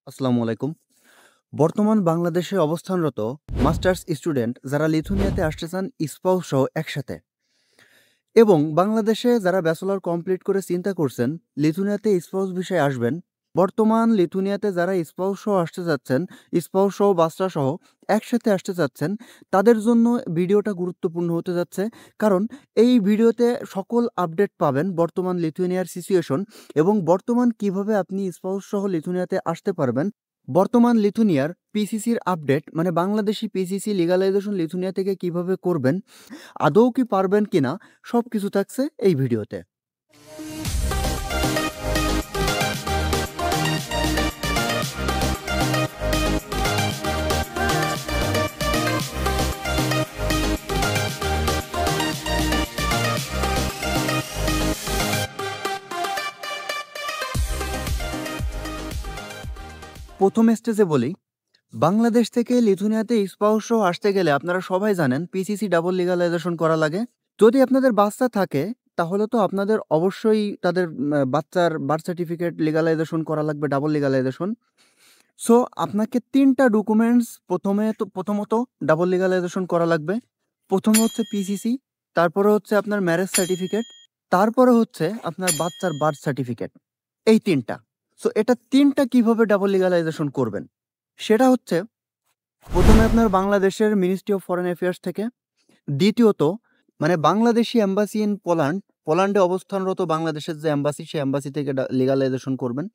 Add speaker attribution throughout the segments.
Speaker 1: আসসালামু আলাইকুম। বর্তমান বাংলাদেশে অবস্থানরত মাস্টার্স স্টুডেন্ট যারা লিথুনিয়াতে আসতে চান স্পাউস সহ একসাথে এবং বাংলাদেশে যারা ব্যাচেলর কমপ্লিট করে চিন্তা করছেন লিথুনিয়াতে স্পাউস বিষয়ে আসবেন, বর্তমান লিথুনিয়াতে যারা স্পাউস সহ আসতে চাচ্ছেন, স্পাউস সহ বাচ্চা সহ একসাথে আসতে চাচ্ছেন, তাদের জন্য ভিডিওটা গুরুত্বপূর্ণ হতে যাচ্ছে। কারণ এই ভিডিওতে সকল আপডেট পাবেন বর্তমান লিথুনিয়ার সিচুয়েশন এবং বর্তমান কিভাবে আপনি স্পাউস সহ লিথুনিয়াতে আসতে পারবেন। বর্তমান লিথুনিয়ার পিসিসির আপডেট মানে বাংলাদেশি পিসিসি লিগালাইজেশন লিথুনিয়া থেকে কিভাবে করবেন, আদৌ কি পারবেন কিনা, সব কিছু থাকছে এই ভিডিওতে। প্রথম স্টেজে বলি, বাংলাদেশ থেকে লিথুনিয়াতে স্পাউস সহ আসতে গেলে আপনারা সবাই জানেন পিসিসি ডাবল লিগালাইজেশন করা লাগে। যদি আপনাদের বাচ্চা থাকে তাহলে তো আপনাদের অবশ্যই তাদের বাচ্চার বার্থ সার্টিফিকেট লিগালাইজেশন করা লাগবে, ডাবল লিগালাইজেশন। সো আপনাকে ৩টা ডকুমেন্টস প্রথমত ডাবল লিগালাইজেশন করা লাগবে। প্রথমে হচ্ছে পিসিসি, তারপরে হচ্ছে আপনার ম্যারেজ সার্টিফিকেট, তারপরে হচ্ছে আপনার বাচ্চার বার্থ সার্টিফিকেট। এই ৩টা। সো এটা ৩টা কিভাবে ডাবল লিগালাইজেশন করবেন? সেটা হচ্ছে প্রথমে আপনার বাংলাদেশের মিনিস্ট্রি অফ ফরেন অ্যাফেয়ার্স থেকে, দ্বিতীয়ত মানে বাংলাদেশি এম্বাসি ইন পোল্যান্ডে অবস্থানরত বাংলাদেশের যে এম্বাসি, সেই এম্বাসি থেকে লিগালাইজেশন করবেন।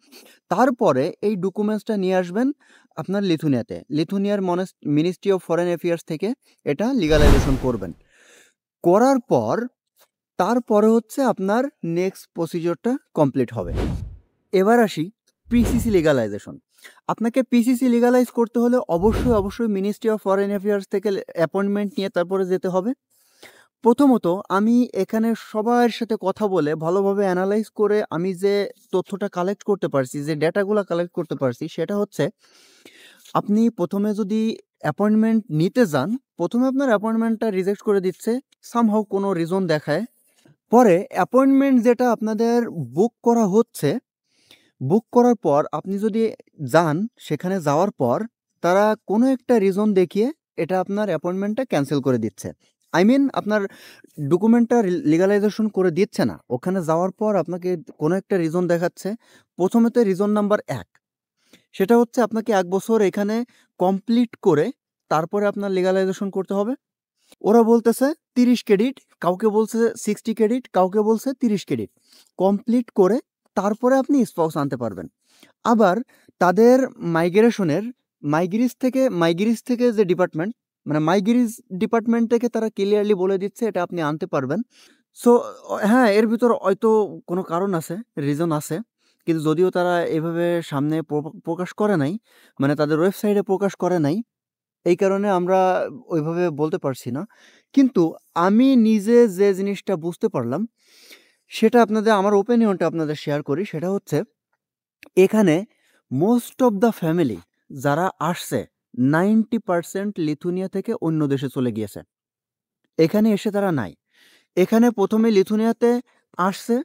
Speaker 1: তারপরে এই ডকুমেন্টসটা নিয়ে আসবেন আপনার লিথুনিয়ার মিনিস্ট্রি অফ ফরেন অ্যাফেয়ার্স থেকে এটা লিগালাইজেশন করবেন। করার পর তারপরে হচ্ছে আপনার নেক্সট প্রসিডিওরটা কমপ্লিট হবে। এবার আসি পিসিসি লিগালাইজেশন। আপনাকে পিসিসি লিগালাইজ করতে হলে অবশ্যই মিনিস্ট্রি অফ ফরেন অ্যাফেয়ার্স থেকে অ্যাপয়েন্টমেন্ট নিয়ে তারপরে যেতে হবে। প্রথমত আমি এখানে সবার সাথে কথা বলে ভালোভাবে অ্যানালাইজ করে আমি যে তথ্যটা কালেক্ট করতে পারছি, যে ডেটাগুলো কালেক্ট করতে পারছি, সেটা হচ্ছে আপনি প্রথমে যদি অ্যাপয়েন্টমেন্ট নিতে যান, প্রথমে আপনার অ্যাপয়েন্টমেন্টটা রিজেক্ট করে দিচ্ছে, সামহাউ কোনো রিজন দেখায়। পরে অ্যাপয়েন্টমেন্ট যেটা আপনাদের বুক করা হচ্ছে, বুক করার পর আপনি যদি যান, সেখানে যাওয়ার পর তারা কোনো একটা রিজন দেখিয়ে এটা আপনার অ্যাপয়েন্টমেন্টটা ক্যান্সেল করে দিচ্ছে। আই মিন আপনার ডকুমেন্টটা লিগালাইজেশন করে দিচ্ছে না। ওখানে যাওয়ার পর আপনাকে কোনো একটা রিজন দেখাচ্ছে। প্রথমেতে রিজন নাম্বার ১, সেটা হচ্ছে আপনাকে ১ বছর এখানে কমপ্লিট করে তারপরে আপনার লিগালাইজেশন করতে হবে। ওরা বলতেছে ৩০ ক্রেডিট, কাউকে বলছে 60 ক্রেডিট, কাউকে বলছে 30 ক্রেডিট কমপ্লিট করে তারপরে আপনি স্পাউস আনতে পারবেন। আবার তাদের মাইগ্রিস থেকে যে ডিপার্টমেন্ট, মানে মাইগ্রিস ডিপার্টমেন্ট থেকে তারা ক্লিয়ারলি বলে দিচ্ছে এটা আপনি আনতে পারবেন। সো হ্যাঁ, এর ভিতর হয়তো কোনো কারণ আছে, রিজন আছে। কিন্তু যদিও তারা এভাবে সামনে প্রকাশ করে নাই, মানে তাদের ওয়েবসাইটে প্রকাশ করে নাই, এই কারণে আমরা ওইভাবে বলতে পারছি না। কিন্তু আমি নিজে যে জিনিসটা বুঝতে পারলাম, সেটা আমার ওপিনিয়নটা আপনাদের শেয়ার করি। সেটা হচ্ছে এখানে মোস্ট অফ দ্য ফ্যামিলি যারা আসছে 90% লিথুনিয়া থেকে অন্য দেশে চলে গিয়েছে। এখানে এসে তারা নাই। এখানে প্রথমে লিথুনিয়াতে আসছে,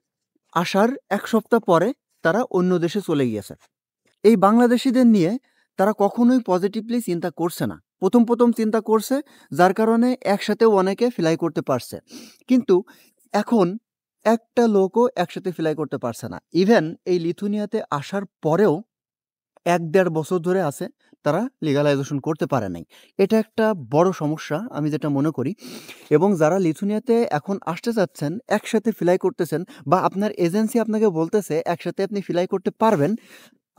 Speaker 1: আসার ১ সপ্তাহ পরে তারা অন্য দেশে চলে গিয়েছে। এই বাংলাদেশিদের নিয়ে তারা কখনোই পজিটিভলি চিন্তা করছে না। প্রথম চিন্তা করছে, যার কারণে একসাথেও অনেকে ফিলাই করতে পারছে। কিন্তু এখন একটা লোকও একসাথে ফিলাই করতে পারছে না। ইভেন এই লিথুনিয়াতে আসার পরেও ১-১.৫ বছর ধরে আছে, তারা লিগালাইজেশন করতে পারে নাই। এটা একটা বড় সমস্যা আমি যেটা মনে করি। এবং যারা লিথুনিয়াতে এখন আসতে চাচ্ছেন, একসাথে ফিলাই করতেছেন বা আপনার এজেন্সি আপনাকে বলতেছে একসাথে আপনি ফিলাই করতে পারবেন,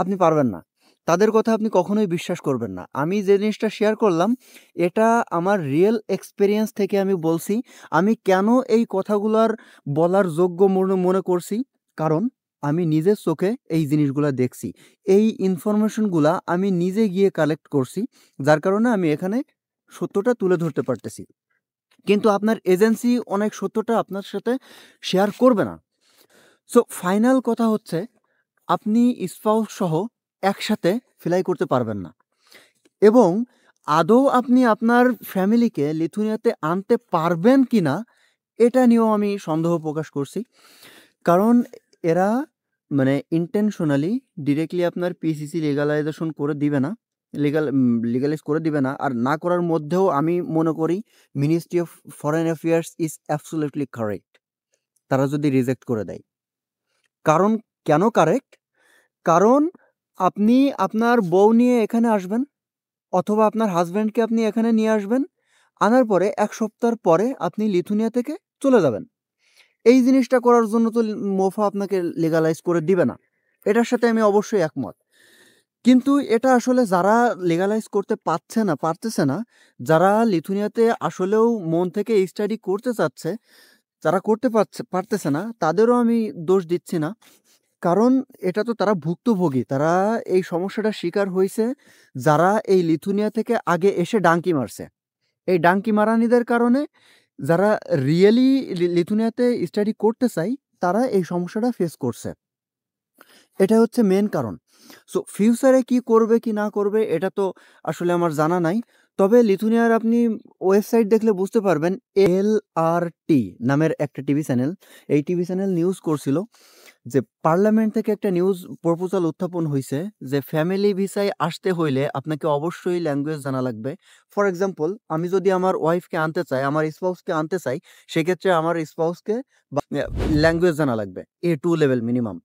Speaker 1: আপনি পারবেন না। তাদের কথা আপনি কখনোই বিশ্বাস করবেন না। আমি যে জিনিসটা শেয়ার করলাম, এটা আমার রিয়েল এক্সপেরিয়েন্স থেকে আমি বলছি। আমি কেন এই কথাগুলার বলার যোগ্য মনে করছি? কারণ আমি নিজের চোখে এই জিনিসগুলা দেখছি। এই ইনফরমেশনগুলা আমি নিজে গিয়ে কালেক্ট করছি। যার কারণে আমি এখানে সত্যটা তুলে ধরতে পারতেছি। কিন্তু আপনার এজেন্সি অনেক সত্যটা আপনার সাথে শেয়ার করবে না। সো ফাইনাল কথা হচ্ছে আপনি স্পাউস সহ একসাথে ফিলাই করতে পারবেন না। এবং আদৌ আপনি আপনার ফ্যামিলিকে লিথুনিয়াতে আনতে পারবেন কিনা, এটা নিয়েও আমি সন্দেহ প্রকাশ করছি। কারণ এরা মানে ইনটেনশনালি ডিরেক্টলি আপনার পিসিসি লিগালাইজেশন করে দিবে না, লিগালাইজ করে দিবে না। আর না করার মধ্যেও আমি মনে করি ministry of foreign affairs is absolutely correct, তারা যদি রিজেক্ট করে দেয়। কারণ কেন কারেক্ট? কারণ আপনি আপনার বউ নিয়ে এখানে আসবেন, অথবা আপনার হাজব্যান্ডকে আপনি এখানে নিয়ে আসবেন, আনার পরে 1 সপ্তাহ পরে আপনি লিথুনিয়া থেকে চলে যাবেন। এই জিনিসটা করার জন্য তো মোফা আপনাকে লিগালাইজ করে দিবে না। এটার সাথে আমি অবশ্যই একমত। কিন্তু এটা আসলে যারা লিগালাইজ করতে পারতেছে না, যারা লিথুনিয়াতে আসলেও মন থেকে স্টাডি করতে চাচ্ছে, যারা করতে পারতেছে না, তাদেরও আমি দোষ দিচ্ছি না। কারণ এটা তো তারা ভুক্তভোগী, তারা এই সমস্যাটার শিকার হইছে যারা এই লিথুনিয়া থেকে আগে এসে ডাঙ্কি মারছে। এই ডাঙ্কি মারানিদের কারণে যারা রিয়েলি লিথুনিয়াতে স্টাডি করতে চাই, তারা এই সমস্যাটা ফেস করছে। এটা হচ্ছে মেন কারণ। সো ফিউচারে কি করবে কি না করবে এটা তো আসলে আমার জানা নাই। তবে লিথুনিয়ার আপনি ওয়েবসাইট দেখলে বুঝতে পারবেন, এলআরটি নামের একটা টিভি চ্যানেল, এই টিভি চ্যানেল নিউজ করছিল যে পার্লামেন্ট থেকে একটা নিউজ প্রপোজাল উত্থাপন হইছে যে ফ্যামিলি ভিসায় আসতে হইলে আপনাকে অবশ্যই ল্যাঙ্গুয়েজ জানা লাগবে। ফর এক্সাম্পল, আমি যদি আমার ওয়াইফকে আনতে চাই, আমার স্পাউসকে আনতে চাই, সেক্ষেত্রে আমার স্পাউসকে ল্যাঙ্গুয়েজ জানা লাগবে A2 লেভেল মিনিমাম।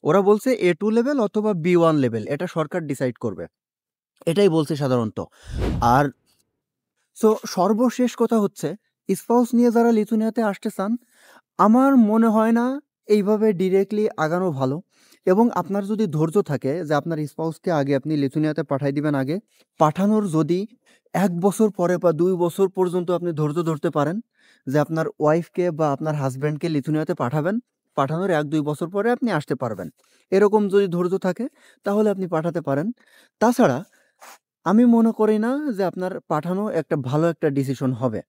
Speaker 1: ওরা বলছে A2 লেভেল অথবা B1 লেভেল, এটা সরকার ডিসাইড করবে, এটাই বলছে সাধারণত। আর সো সর্বশেষ কথা হচ্ছে, স্পাউস নিয়ে যারা লিথুনিয়াতে আসতে চান, আমার মনে হয় না এইভাবে ডিরেক্টলি আগানো ভালো। এবং আপনার যদি ধৈর্য থাকে যে আপনার স্পাউসকে আগে আপনি লিথুনিয়াতে পাঠাই দিবেন, আগে পাঠানোর যদি 1 বছর পরে বা 2 বছর পর্যন্ত আপনি ধৈর্য ধরতে পারেন যে আপনার ওয়াইফকে বা আপনার হাজব্যান্ডকে লিথুনিয়াতে পাঠাবেন, পাঠানোর 1-2 বছর পরে আপনি আসতে পারবেন, এরকম যদি ধৈর্য থাকে তাহলে আপনি পাঠাতে পারেন। তাছাড়া আমি মনে করি না যে আপনার পাঠানো একটা ভালো একটা ডিসিশন হবে।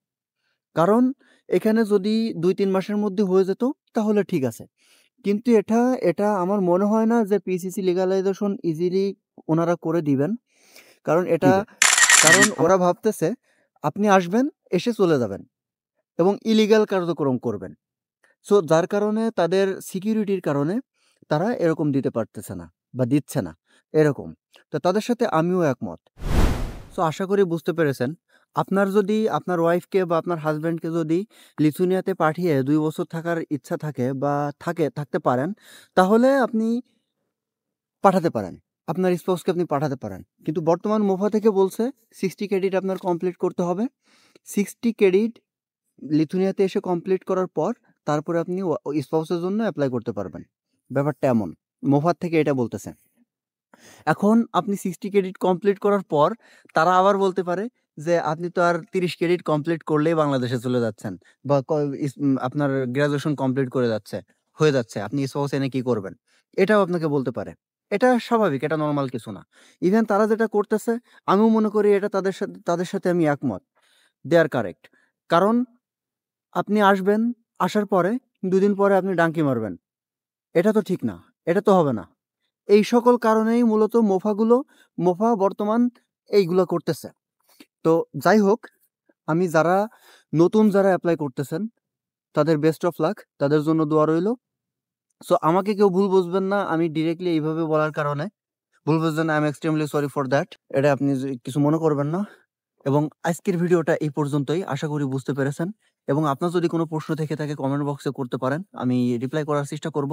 Speaker 1: কারণ এখানে যদি 2-3 মাসের মধ্যে হয়ে যেত তাহলে ঠিক আছে। কিন্তু এটা এটা আমার মনে হয় না যে পিসিসি লিগালাইজেশন ইজিলি ওনারা করে দিবেন। কারণ এটা
Speaker 2: দিবে।
Speaker 1: কারণ ওরা ভাবতেছে আপনি আসবেন, এসে চলে যাবেন এবং ইলিগাল কার্যক্রম করবেন। সো যার কারণে তাদের সিকিউরিটির কারণে তারা এরকম দিতে পারতেছে না বা দিচ্ছে না এরকম। তো তাদের সাথে আমিও একমত। সো আশা করি বুঝতে পেরেছেন। আপনার যদি আপনার ওয়াইফকে বা আপনার হাসব্যান্ডকে যদি লিথুনিয়াতে পাঠিয়ে 2 বছর থাকার ইচ্ছা থাকে বা থাকতে পারেন, তাহলে আপনি পাঠাতে পারেন। আপনার স্পাউসকে আপনি পাঠাতে পারেন। কিন্তু বর্তমান মোফা থেকে বলছে 60 ক্রেডিট আপনার কমপ্লিট করতে হবে। 60 ক্রেডিট লিথুনিয়াতে এসে কমপ্লিট করার পর তারপরে আপনি স্পাউসের জন্য এপ্লাই করতে পারবেন। ব্যাপারটা এমন। মোফার থেকে এটা বলতেছে। এখন আপনি 60 ক্রেডিট কমপ্লিট করার পর তারা আবার বলতে পারে যে আপনি তো আর 30 ক্রেডিট কমপ্লিট করলেই বাংলাদেশে চলে যাচ্ছেন বা আপনার গ্র্যাজুয়েশন কমপ্লিট হয়ে যাচ্ছে, আপনি স্পাউস এনে কি করবেন? এটাও আপনাকে বলতে পারে। এটা স্বাভাবিক, এটা নরমাল কিছু না। ইভেন তারা যেটা করতেছে আমিও মনে করি এটা তাদের সাথে আমি একমত। দে আর কারেক্ট। কারণ আপনি আসবেন, আসার পরে ২ দিন পরে আপনি ডাঙ্কি মারবেন। এটা তো ঠিক না। এটা তো হবে না। এই সকল কারণেই মূলত মোফা বর্তমান এইগুলা করতেছে। তো যাই হোক, আমি যারা এপ্লাই করতেছেন তাদের বেস্ট অফ লাক, তাদের জন্য দোয়া রইলো। সো আমাকে কেউ ভুল বুঝবেন না আমি ডিরেক্টলি এইভাবে বলার কারণে। ভুল বুঝবেন না, I am extremely sorry for that. এটা আপনি কিছু মনে করবেন না। এবং আজকের ভিডিওটা এই পর্যন্তই। আশা করি বুঝতে পেরেছেন। এবং আপনার যদি কোনো প্রশ্ন থেকে থাকে কমেন্ট বক্সে করতে পারেন। আমি রিপ্লাই করার চেষ্টা করব।